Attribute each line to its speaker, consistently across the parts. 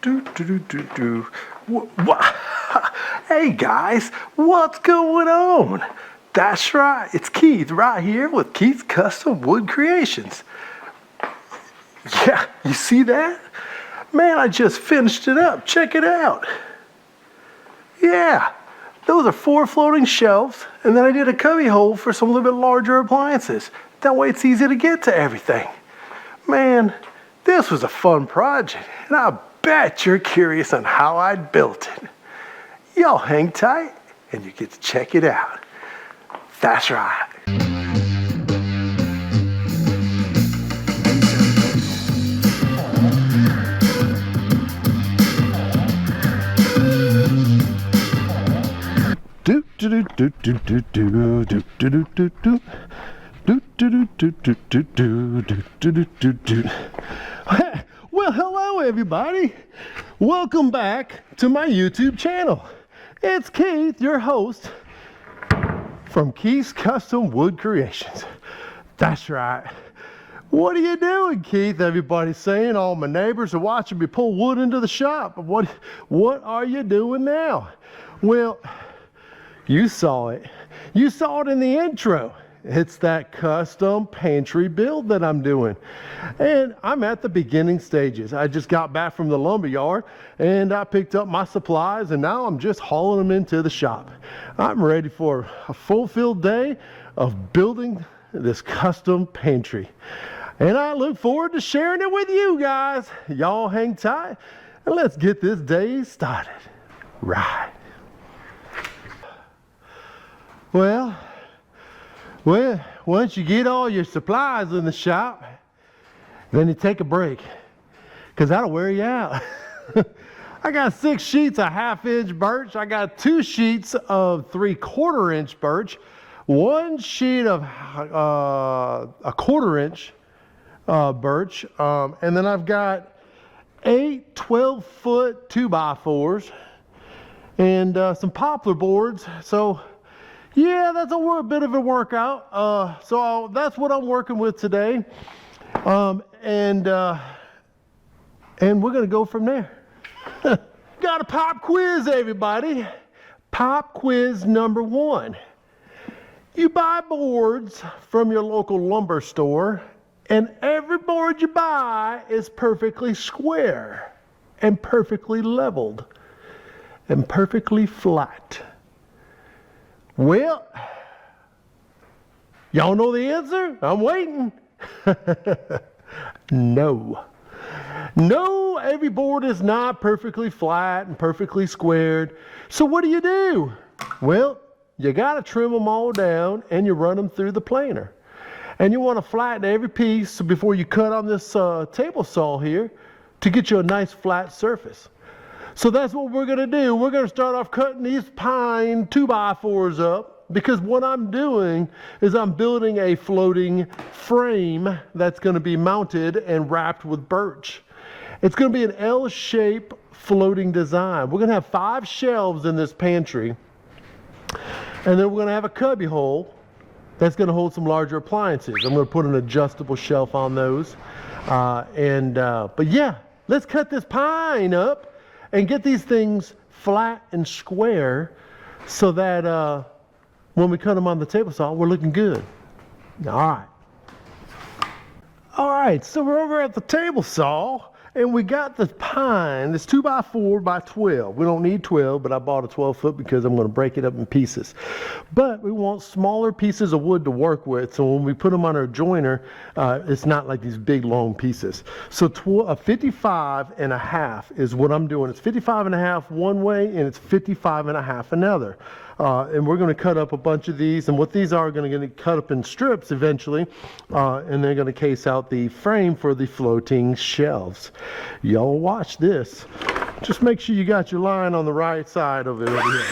Speaker 1: Do, do, do, do, do. Hey guys, what's going on? That's right, it's Keith right here with Keith's Custom Wood Creations. Yeah, you see that? Man, I just finished it up. Check it out. Yeah, those are 4 floating shelves, and then I did a cubby hole for some little bit larger appliances. That way it's easy to get to everything. Man, this was a fun project, and I bet you're curious on how I built it. Y'all hang tight, and you get to check it out. That's right. Do do do do do do do do do do do do. Do do do do do do do do do do do. Well, hello everybody. Welcome back to my YouTube channel. It's Keith, your host from Keith's Custom Wood Creations. That's right. What are you doing, Keith? Everybody's saying. All my neighbors are watching me pull wood into the shop. What are you doing now? Well, you saw it. You saw it in the intro. It's that custom pantry build that I'm doing. And I'm at the beginning stages. I just got back from the lumber yard and I picked up my supplies and now I'm just hauling them into the shop. I'm ready for a fulfilled day of building this custom pantry. And I look forward to sharing it with you guys. Y'all hang tight and let's get this day started. Right. Well, once you get all your supplies in the shop, then you take a break, because that'll wear you out. I got 6 sheets of 1/2-inch birch. I got 2 sheets of 3/4-inch birch, 1 sheet of 1/4-inch birch, and then I've got 8 12-foot 2x4s and some poplar boards. So yeah, that's a bit of a workout. So that's what I'm working with today. And we're going to go from there. Got a pop quiz, everybody. Pop quiz number 1. You buy boards from your local lumber store, and every board you buy is perfectly square and perfectly leveled and perfectly flat. Well, y'all know the answer? I'm waiting. No. No, every board is not perfectly flat and perfectly squared. So what do? Well, you got to trim them all down and you run them through the planer. And you want to flatten every piece before you cut on this table saw here to get you a nice flat surface. So that's what we're going to do. We're going to start off cutting these pine 2x4s up, because what I'm doing is I'm building a floating frame that's going to be mounted and wrapped with birch. It's going to be an L-shaped floating design. We're going to have 5 shelves in this pantry, and then we're going to have a cubby hole that's going to hold some larger appliances. I'm going to put an adjustable shelf on those. But yeah, let's cut this pine up and get these things flat and square so that when we cut them on the table saw, we're looking good. All right, so we're over at the table saw and we got this pine, this 2x4 by 12. We don't need 12, but I bought a 12-foot because I'm going to break it up in pieces. But we want smaller pieces of wood to work with, so when we put them on our joiner, it's not like these big long pieces. So 55.5 is what I'm doing. It's 55.5 one way and it's 55.5 another. And we're going to cut up a bunch of these, and what these are going to get cut up in strips eventually, and they're going to case out the frame for the floating shelves. Y'all watch this. Just make sure you got your line on the right side of it over here.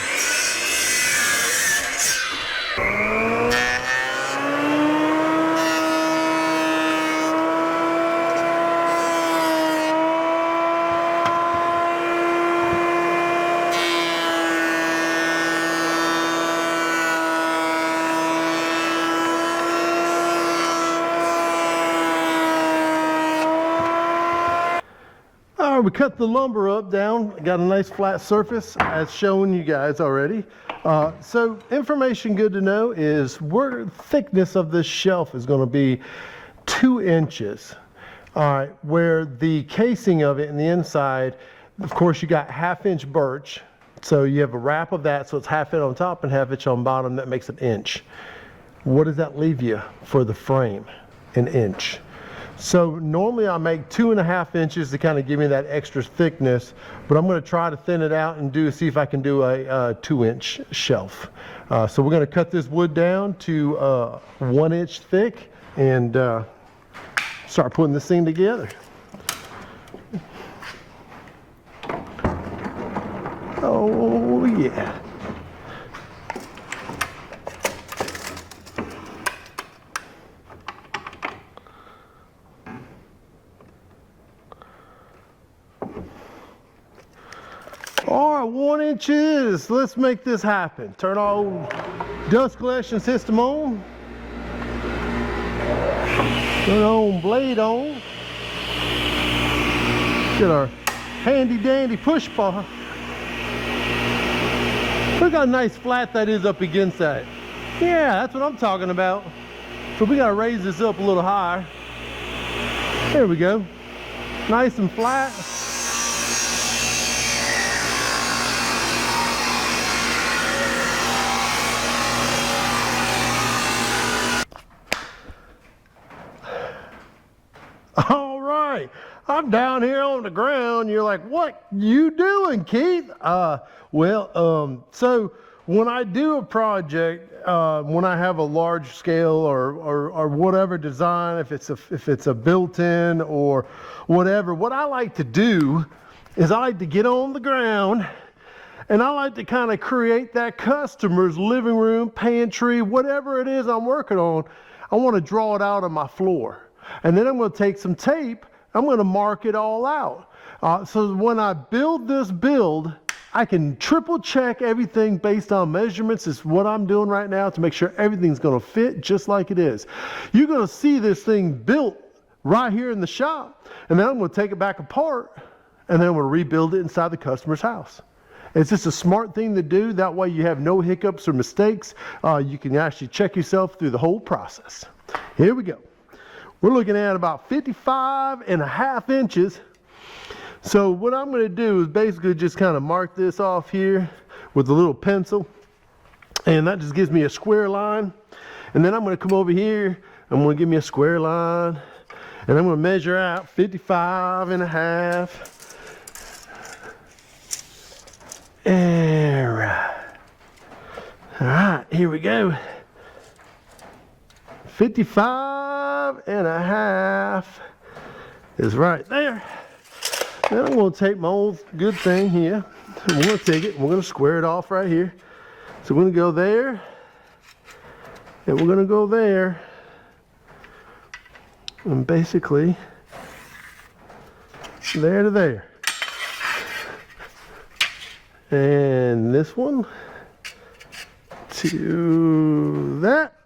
Speaker 1: right, we cut the lumber up down, got a nice flat surface as shown you guys already. So information good to know is thickness of this shelf is going to be 2 inches. All right, where the casing of it in the inside, of course you got 1/2 inch birch. So you have a wrap of that, so it's 1/2 inch on top and 1/2 inch on bottom. That makes an inch. What does that leave you for the frame? An inch. So normally I make 2.5 inches to kind of give me that extra thickness, but I'm going to try to thin it out and see if I can do a 2-inch shelf. So we're going to cut this wood down to 1 inch thick and start putting this thing together. Oh yeah. All right, 1 inches. Let's make this happen. Turn our old dust collection system on. Turn our own blade on. Get our handy dandy push bar. Look how nice flat that is up against that. Yeah, that's what I'm talking about. So we gotta raise this up a little higher. There we go. Nice and flat. All right, I'm down here on the ground. You're like, what you doing, Keith? So when I do a project, when I have a large scale or whatever design, if it's a built-in or whatever, what I like to do is I like to get on the ground and I like to kind of create that customer's living room, pantry, whatever it is I'm working on. I want to draw it out on my floor. And then I'm going to take some tape, I'm going to mark it all out. So when I build this build, I can triple check everything based on measurements. Is what I'm doing right now to make sure everything's going to fit just like it is. You're going to see this thing built right here in the shop, and then I'm going to take it back apart, and then I'm going to rebuild it inside the customer's house. It's just a smart thing to do. That way you have no hiccups or mistakes. You can actually check yourself through the whole process. Here we go. We're looking at about 55.5 inches. So what I'm going to do is basically just kind of mark this off here with a little pencil. And that just gives me a square line. And then I'm going to come over here. I'm going to give me a square line. And I'm going to measure out 55.5. All right, here we go. 55.5 is right there. Then I'm going to take my old good thing here. We're going to take it. We're going to square it off right here. So we're going to go there. And we're going to go there. And basically, there to there. And this one to that.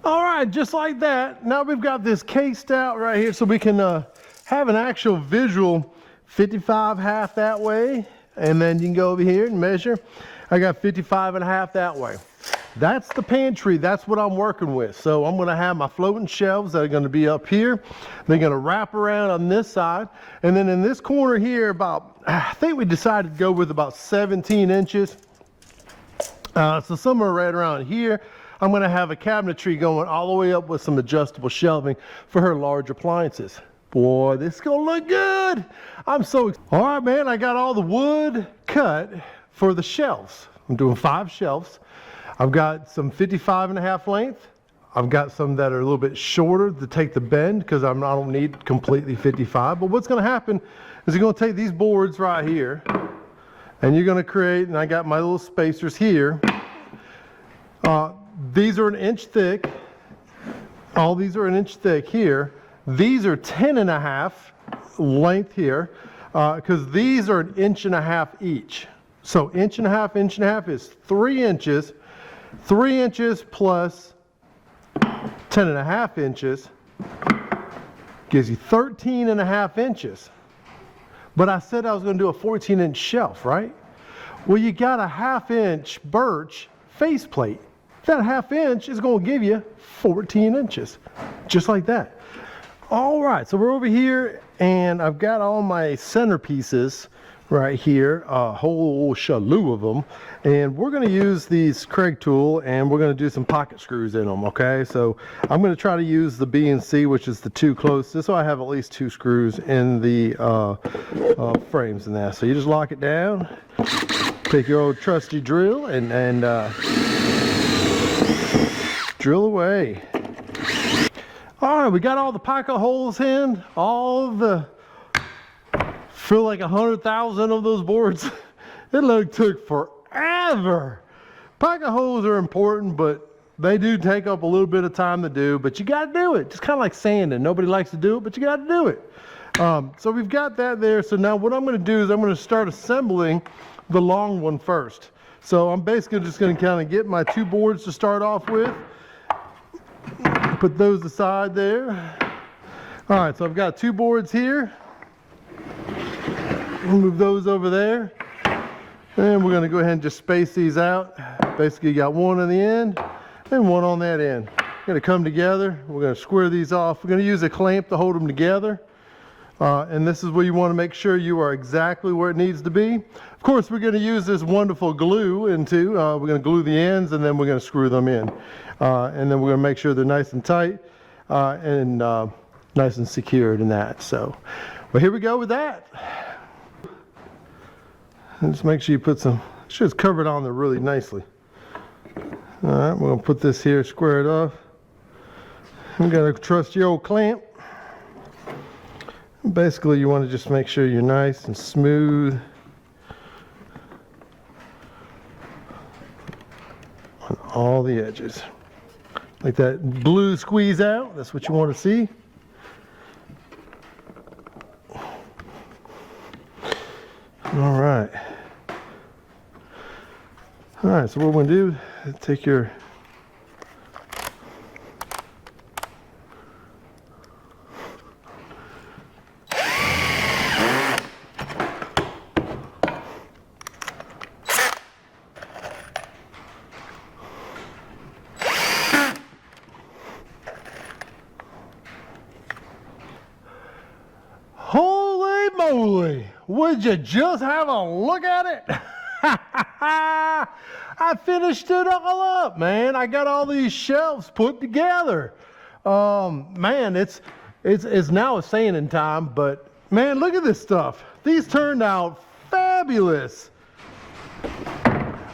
Speaker 1: All right, just like that. Now we've got this cased out right here so we can have an actual visual 55.5 that way. And then you can go over here and measure. I got 55.5 that way. That's the pantry. That's what I'm working with. So I'm going to have my floating shelves that are going to be up here. They're going to wrap around on this side. And then in this corner here, I think we decided to go with about 17 inches. So somewhere right around here, I'm going to have a cabinetry going all the way up with some adjustable shelving for her large appliances. Boy, this is going to look good. I'm so excited. All right, man, I got all the wood cut for the shelves. I'm doing 5 shelves. I've got some 55.5 length. I've got some that are a little bit shorter to take the bend because I don't need completely 55. But what's going to happen is you're going to take these boards right here and you're going to create, and I got my little spacers here. These are 1 inch thick. All these are 1 inch thick here. These are 10.5 length here because these are 1.5 inches each. So 1.5 inches is 3 inches. 3 inches plus 10.5 inches gives you 13.5 inches. But I said I was going to do a 14-inch shelf, right? Well, you got a 1/2 inch birch faceplate. That 1/2 inch is going to give you 14 inches, just like that. All right, so we're over here, and I've got all my centerpieces right here, a whole shalloo of them, and we're going to use these Craig tool, and we're going to do some pocket screws in them. Okay, so I'm going to try to use the B and C, which is the two closest, so I have at least 2 screws in the frames in there. So you just lock it down, take your old trusty drill, and drill away. All right, we got all the pocket holes in, all the, feel like 100,000 of those boards. It took forever. Pocket holes are important, but they do take up a little bit of time to do, but you got to do it. Just kind of like sanding. Nobody likes to do it, but you got to do it. So we've got that there. So now what I'm going to do is I'm going to start assembling the long one first. So I'm basically just going to kind of get my 2 boards to start off with. Put those aside there. All right, so I've got 2 boards here. We'll move those over there. And we're going to go ahead and just space these out. Basically, you got one on the end and one on that end. Going to come together. We're going to square these off. We're going to use a clamp to hold them together. And this is where you want to make sure you are exactly where it needs to be. Of course, we're going to use this wonderful glue into. We're going to glue the ends, and then we're going to screw them in. And then we're going to make sure they're nice and tight and nice and secured in that. So, well, here we go with that. And just make sure you put some, sure it's covered on there really nicely. All right, we're going to put this here, square it off. We got to trust your old clamp. Basically, you want to just make sure you're nice and smooth on all the edges. Like that blue squeeze out, that's what you want to see. All right. All right, so what we're going to do is take your holy moly, would you just have a look at it? I finished it all up, man. I got all these shelves put together. Man, it's now a sanding time, but man, look at this stuff. These turned out fabulous.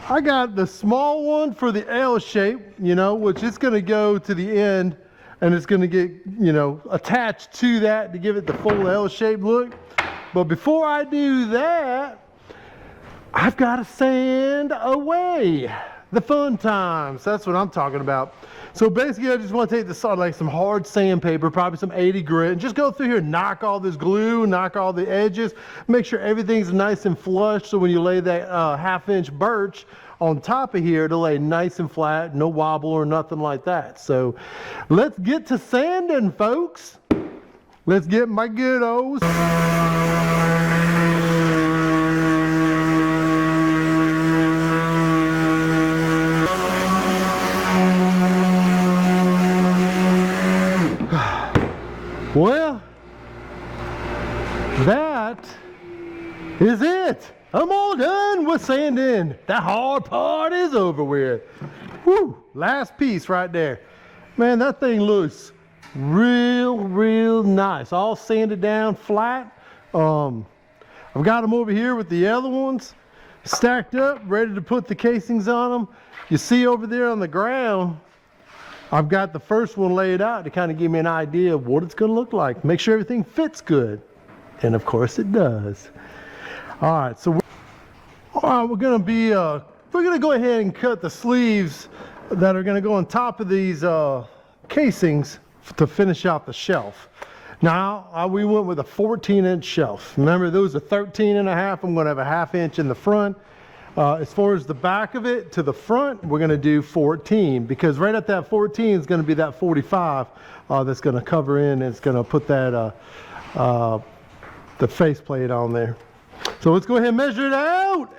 Speaker 1: I got the small one for the L shape, you know, which is going to go to the end, and it's going to get, you know, attached to that to give it the full L shape look. But before I do that, I've got to sand away the fun times. That's what I'm talking about. So basically, I just want to take this like some hard sandpaper, probably some 80 grit, and just go through here and knock all this glue, knock all the edges, make sure everything's nice and flush. So when you lay that 1/2 inch birch on top of here, to lay nice and flat, no wobble or nothing like that. So let's get to sanding, folks. Let's get my good O's. Well, that is it. I'm all done with sanding. The hard part is over with. Whew, last piece right there. Man, that thing looks real nice. All sanded down flat. I've got them over here with the other ones stacked up, ready to put the casings on them. You see over there on the ground, I've got the first one laid out to kind of give me an idea of what it's going to look like. Make sure everything fits good. And of course it does. All right, so we're going to go ahead and cut the sleeves that are going to go on top of these casings to finish out the shelf. Now, we went with a 14-inch shelf. Remember, those are 13.5. I'm going to have a 1/2 inch in the front. As far as the back of it to the front, we're going to do 14, because right at that 14 is going to be that 45 that's going to cover in, and it's going to put that the faceplate on there. So let's go ahead and measure it out.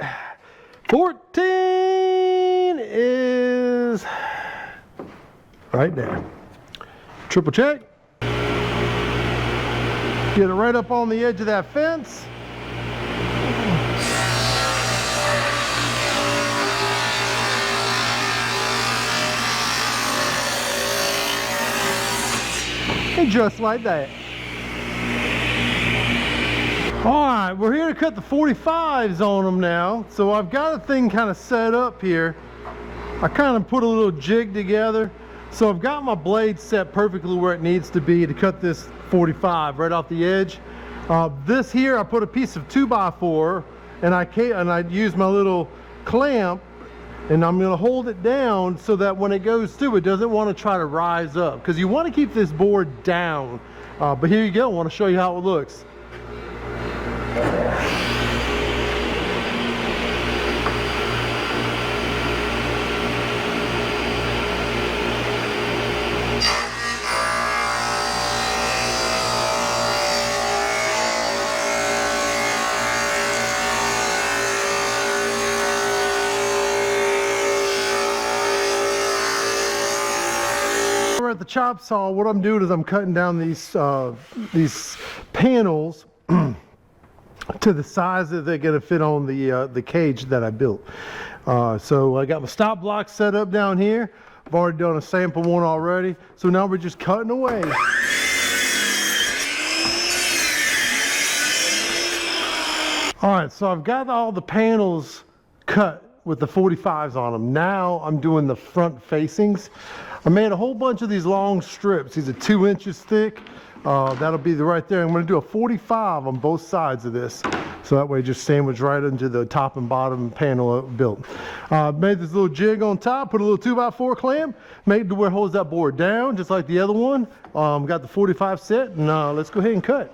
Speaker 1: 14 is right there. Triple check. Get it right up on the edge of that fence. And just like that. Alright, we're here to cut the 45s on them now. So I've got a thing kind of set up here. I kind of put a little jig together. So I've got my blade set perfectly where it needs to be to cut this 45 right off the edge. This here, I put a piece of 2x4 and I use my little clamp, and I'm going to hold it down so that when it goes through, it doesn't want to try to rise up, because you want to keep this board down. But here you go. I want to show you how it looks. At the chop saw, what I'm doing is I'm cutting down these panels to the size that they're going to fit on the cage that I built. So I got my stop block set up down here. I've already done a sample one already. So now we're just cutting away. Alright, so I've got all the panels cut with the 45s on them. Now I'm doing the front facings. I made a whole bunch of these long strips. These are 2 inches thick. That'll be right there. I'm going to do a 45 on both sides of this, so that way just sandwich right into the top and bottom panel built. Made this little jig on top, put a little 2x4 clamp, made it to where it holds that board down just like the other one. Got the 45 set, and let's go ahead and cut.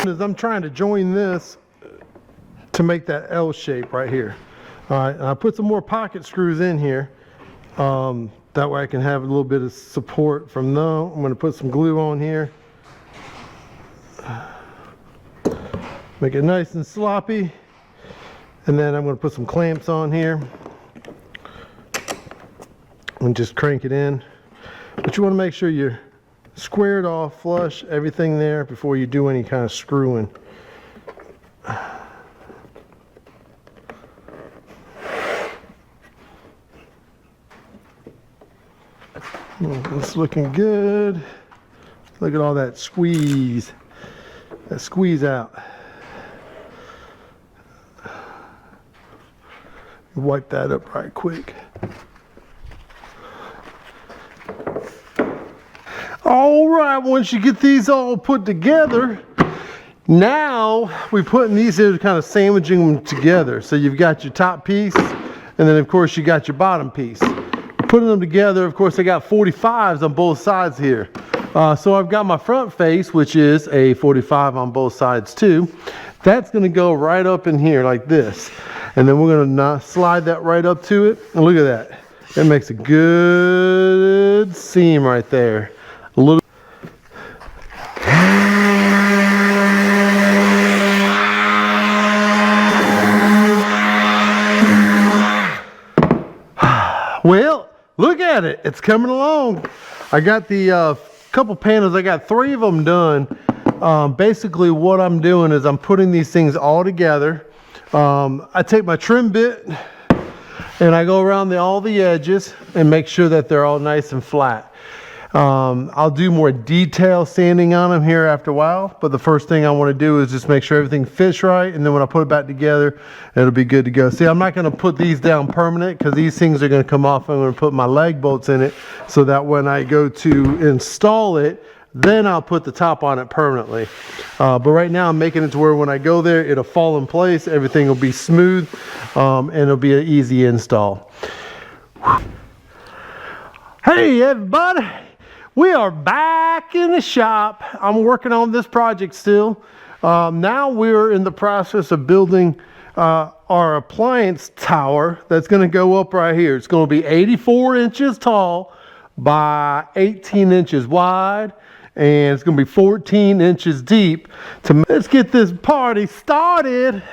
Speaker 1: As I'm trying to join this to make that L shape right here. All right, and I put some more pocket screws in here. That way I can have a little bit of support from them. I'm going to put some glue on here. Make it nice and sloppy. And then I'm going to put some clamps on here. And just crank it in. But you want to make sure you're squared off, flush, everything there before you do any kind of screwing. It's looking good. Look at all that squeeze. That squeeze out. Wipe that up right quick. All right, once you get these all put together, now we're putting these here, kind of sandwiching them together. So you've got your top piece, and then of course you got your bottom piece. Putting them together, of course I got 45s on both sides here. So I've got my front face, which is a 45 on both sides too. That's gonna go right up in here like this. And then we're gonna slide that right up to it. And look at that. It makes a good seam right there. A little. Well, look at it. It's coming along. I got the couple panels. I got 3 of them done. Basically what I'm doing is I'm putting these things all together. I take my trim bit and I go around all the edges and make sure that they're all nice and flat. I'll do more detail sanding on them here after a while, but the first thing I want to do is just make sure everything fits right, and then when I put it back together, it'll be good to go. See, I'm not going to put these down permanent because these things are going to come off. I'm going to put my leg bolts in it so that when I go to install it, then I'll put the top on it permanently. But right now I'm making it to where when I go there, it'll fall in place, everything will be smooth, and it'll be an easy install. Hey everybody, we are back in the shop. I'm working on this project still. Now we're in the process of building our appliance tower that's going to go up right here. It's going to be 84 inches tall by 18 inches wide, and it's going to be 14 inches deep. Let's get this party started.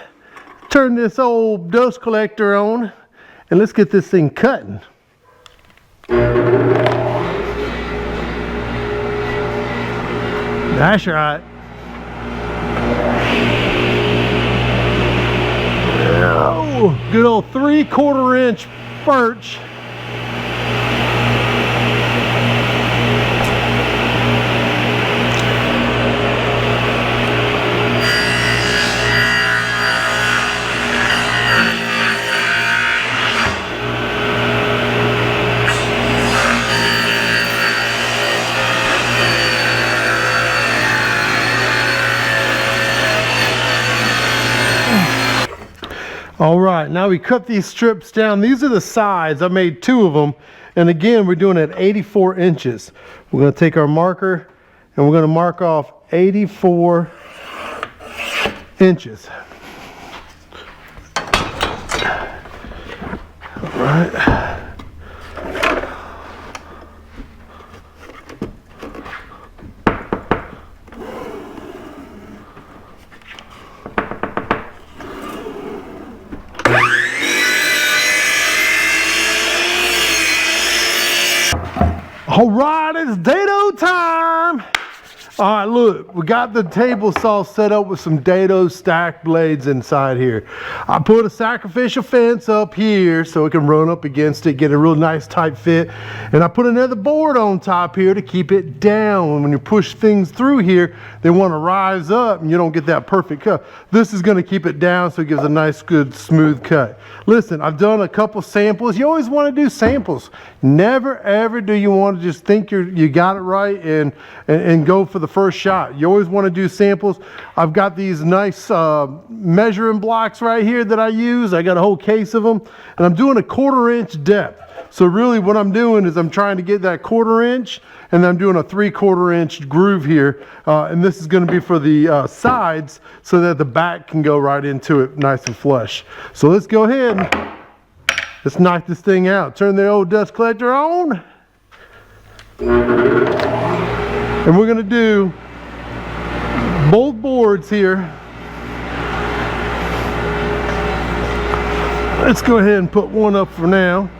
Speaker 1: Turn this old dust collector on, and let's get this thing cutting. That's right. Oh, good old 3/4 inch birch. All right, now we cut these strips down. These are the sides. I made 2 of them. And again, we're doing it at 84 inches. We're going to take our marker and we're going to mark off 84 inches. All right. All right, it's dado time. All right, look, we got the table saw set up with some dado stack blades inside here. I put a sacrificial fence up here so it can run up against it, get a real nice tight fit. And I put another board on top here to keep it down. When you push things through here, they want to rise up and you don't get that perfect cut. This is going to keep it down so it gives a nice, good, smooth cut. Listen, I've done a couple samples. You always want to do samples. Never, ever do you want to just think you got it right and go for the first shot. You always want to do samples. I've got these nice measuring blocks right here that I use. I got a whole case of them, and I'm doing a 1/4 inch depth. So really what I'm doing is I'm trying to get that 1/4 inch, and I'm doing a 3/4 inch groove here. And this is going to be for the sides so that the back can go right into it nice and flush. So let's go ahead and let's knock this thing out. Turn the old dust collector on. And we're going to do both boards here. Let's go ahead and put one up for now.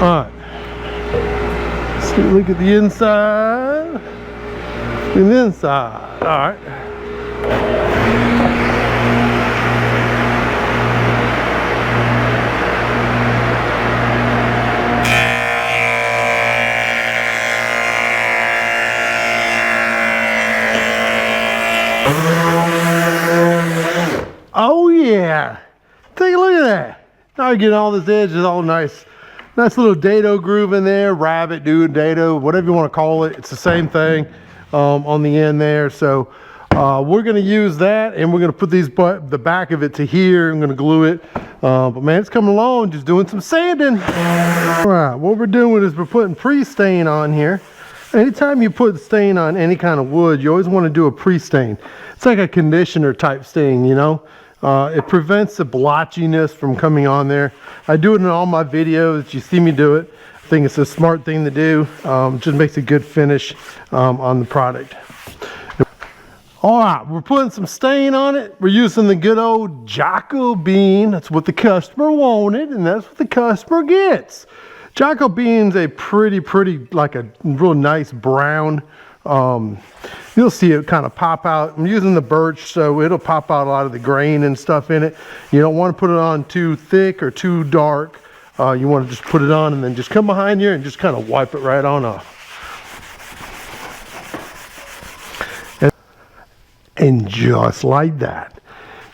Speaker 1: All right. So look at the inside and the inside. All right. Oh yeah, take a look at that. Now you get all this edge is all nice little dado groove in there, rabbit, dude, dado, whatever you want to call it. It's the same thing on the end there. So we're going to use that, and we're going to put the back of it to here. I'm going to glue it. But man, it's coming along, just doing some sanding. All right, what we're doing is we're putting pre-stain on here. Anytime you put stain on any kind of wood, you always want to do a pre-stain. It's like a conditioner type stain, you know. It prevents the blotchiness from coming on there. I do it in all my videos. You see me do it. I think it's a smart thing to do. Just makes a good finish on the product. All right, we're putting some stain on it. We're using the good old Jocko bean. That's what the customer wanted, and that's what the customer gets. Jocko bean's a pretty, like a real nice brown. You'll see it kind of pop out. I'm using the birch, so it'll pop out a lot of the grain and stuff in it. You don't want to put it on too thick or too dark. You want to just put it on and then just come behind here and just kind of wipe it right on off. And just like that,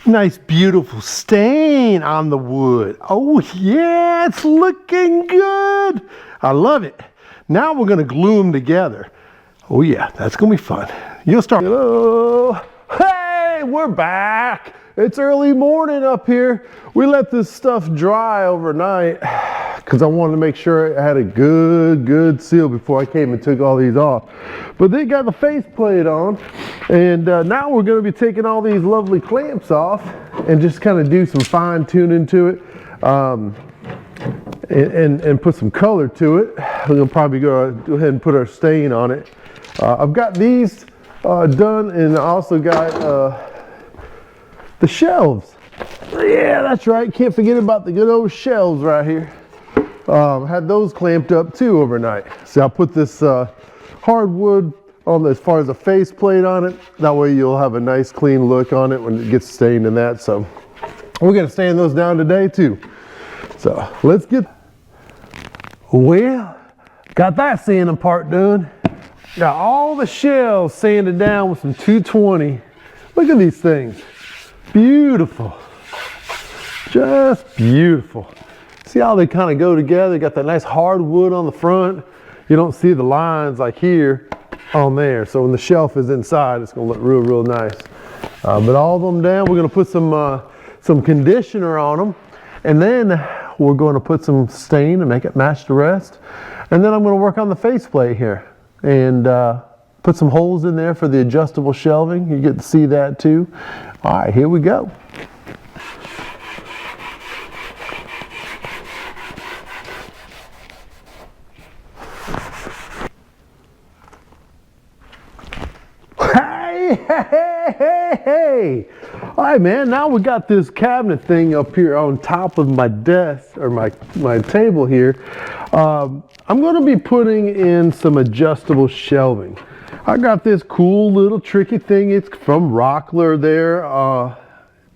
Speaker 1: nice beautiful stain on the wood. Oh yeah, it's looking good. I love it. Now we're going to glue them together. Oh yeah, that's going to be fun. You'll start. Hello. Hey, we're back. It's early morning up here. We let this stuff dry overnight. because I wanted to make sure it had a good seal before I came and took all these off. But they got the faceplate on, and now we're going to be taking all these lovely clamps off and just kind of do some fine tuning to it, and put some color to it. We're going to probably go ahead and put our stain on it. I've got these done, and I also got the shelves. Yeah, that's right. Can't forget about the good old shelves right here. Had those clamped up too overnight. So I'll put this hardwood on as far as a face plate on it. That way you'll have a nice clean look on it when it gets stained in that. So we're gonna sand those down today too. So let's get, well, got that sanding part done. Got all the shelves sanded down with some 220. Look at these things. Beautiful. Just beautiful. See how they kind of go together? Got that nice hardwood on the front. You don't see the lines like here on there. So when the shelf is inside, it's gonna look real nice. But all of them down, we're gonna put some conditioner on them. And then we're gonna put some stain to make it match the rest. And then I'm gonna work on the faceplate here and put some holes in there for the adjustable shelving. You get to see that too. All right, here we go. Hey. All right, man, now we got this cabinet thing up here on top of my desk, or my table here. I'm gonna be putting in some adjustable shelving. I got this cool little tricky thing. It's from Rockler there.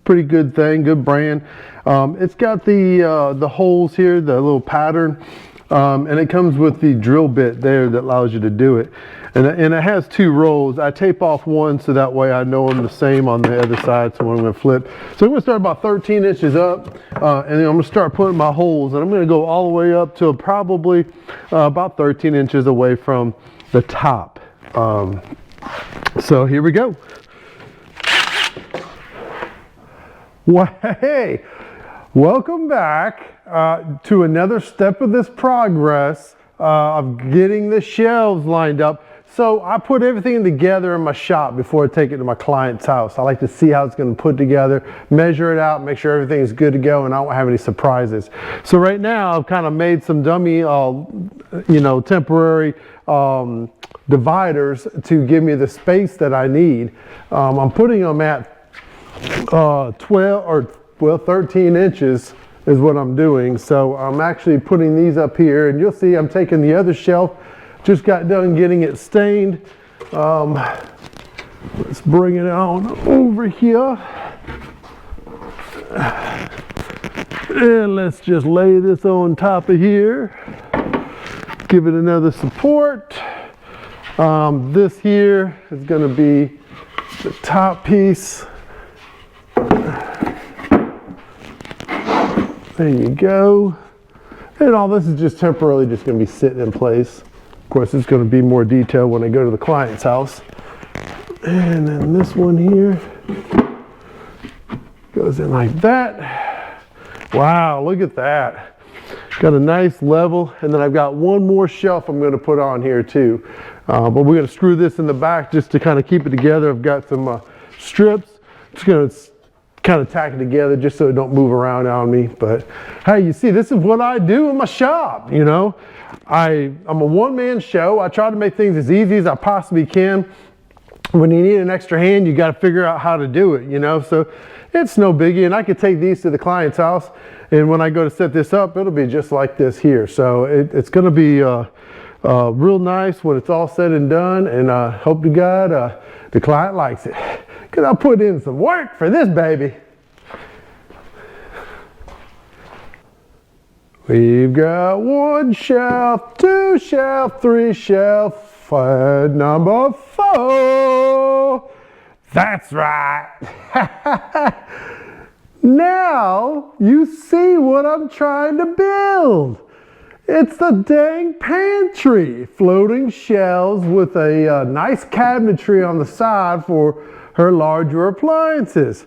Speaker 1: Pretty good thing, good brand. It's got the holes here, the little pattern, and it comes with the drill bit there that allows you to do it. And it has 2 rolls. I tape off one so that way I know I'm the same on the other side, so I'm going to flip. So I'm going to start about 13 inches up, and then I'm going to start putting my holes, and I'm going to go all the way up to probably about 13 inches away from the top. So here we go. Well, hey, welcome back to another step of this progress of getting the shelves lined up. So I put everything together in my shop before I take it to my client's house. I like to see how it's going to put together, measure it out, make sure everything is good to go, and I don't have any surprises. So right now I've kind of made some dummy, temporary dividers to give me the space that I need. I'm putting them at 13 inches is what I'm doing. So I'm actually putting these up here, and you'll see I'm taking the other shelf, just got done getting it stained. Let's bring it on over here. And let's just lay this on top of here. Give it another support. This here is going to be the top piece. There you go. And all this is just temporarily just going to be sitting in place. Of course, it's going to be more detailed when I go to the client's house. And then this one here goes in like that. Wow, look at that. Got a nice level. And then I've got one more shelf I'm going to put on here too. But we're going to screw this in the back just to kind of keep it together. I've got some strips. Just going to kind of tack it together just so it don't move around on me. But hey, you see, this is what I do in my shop, you know. I'm a one-man show. I try to make things as easy as I possibly can. When you need an extra hand, you got to figure out how to do it, you know. So it's no biggie, and I could take these to the client's house, and when I go to set this up, it'll be just like this here. So it's going to be real nice when it's all said and done, and I hope to God the client likes it, because I put in some work for this baby. We've got 1 shelf, 2 shelf, 3 shelf, and number 4. That's right. Now you see what I'm trying to build. It's the dang pantry. Floating shelves with a nice cabinetry on the side for her larger appliances.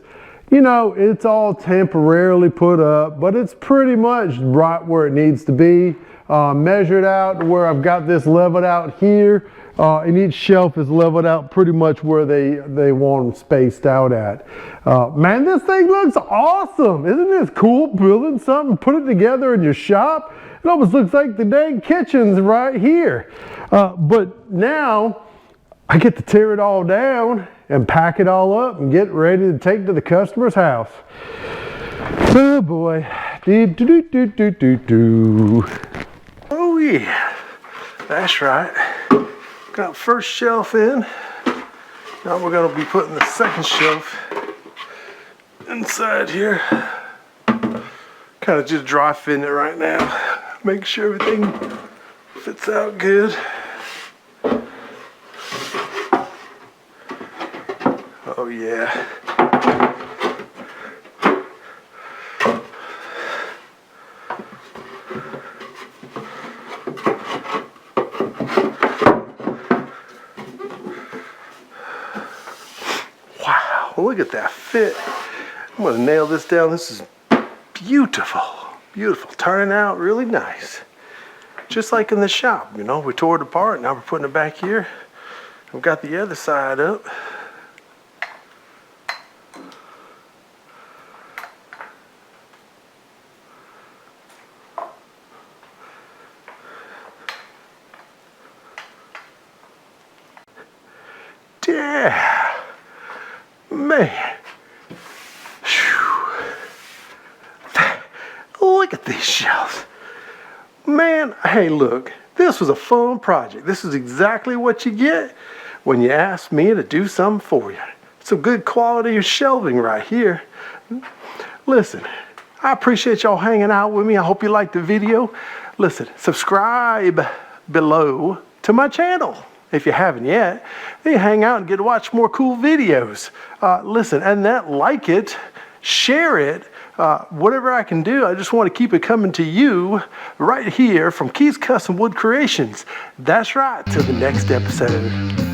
Speaker 1: You know, it's all temporarily put up, but it's pretty much right where it needs to be. Measured out where I've got this leveled out here, and each shelf is leveled out pretty much where they want them spaced out at. Man, this thing looks awesome. Isn't this cool, building something, put it together in your shop? It almost looks like the dang kitchen's right here. But now I get to tear it all down and pack it all up and get ready to take to the customer's house. Oh boy. Oh yeah, that's right. Got first shelf in. Now we're gonna be putting the second shelf inside here. Kind of just dry fitting it right now. Make sure everything fits out good. Oh yeah. Wow, look at that fit. I'm gonna nail this down. This is beautiful, beautiful. Turning out really nice. Just like in the shop, you know, we tore it apart, now we're putting it back here. We've got the other side up. Yeah, man. Whew. Look at these shelves. Man, hey look, this was a fun project. This is exactly what you get when you ask me to do something for you. Some good quality shelving right here. Listen, I appreciate y'all hanging out with me. I hope you liked the video. Listen, subscribe below to my channel. If you haven't yet, then hang out and get to watch more cool videos. Listen, and that, like it, share it, whatever I can do. I just want to keep it coming to you right here from Keys Custom Wood Creations. That's right, till the next episode.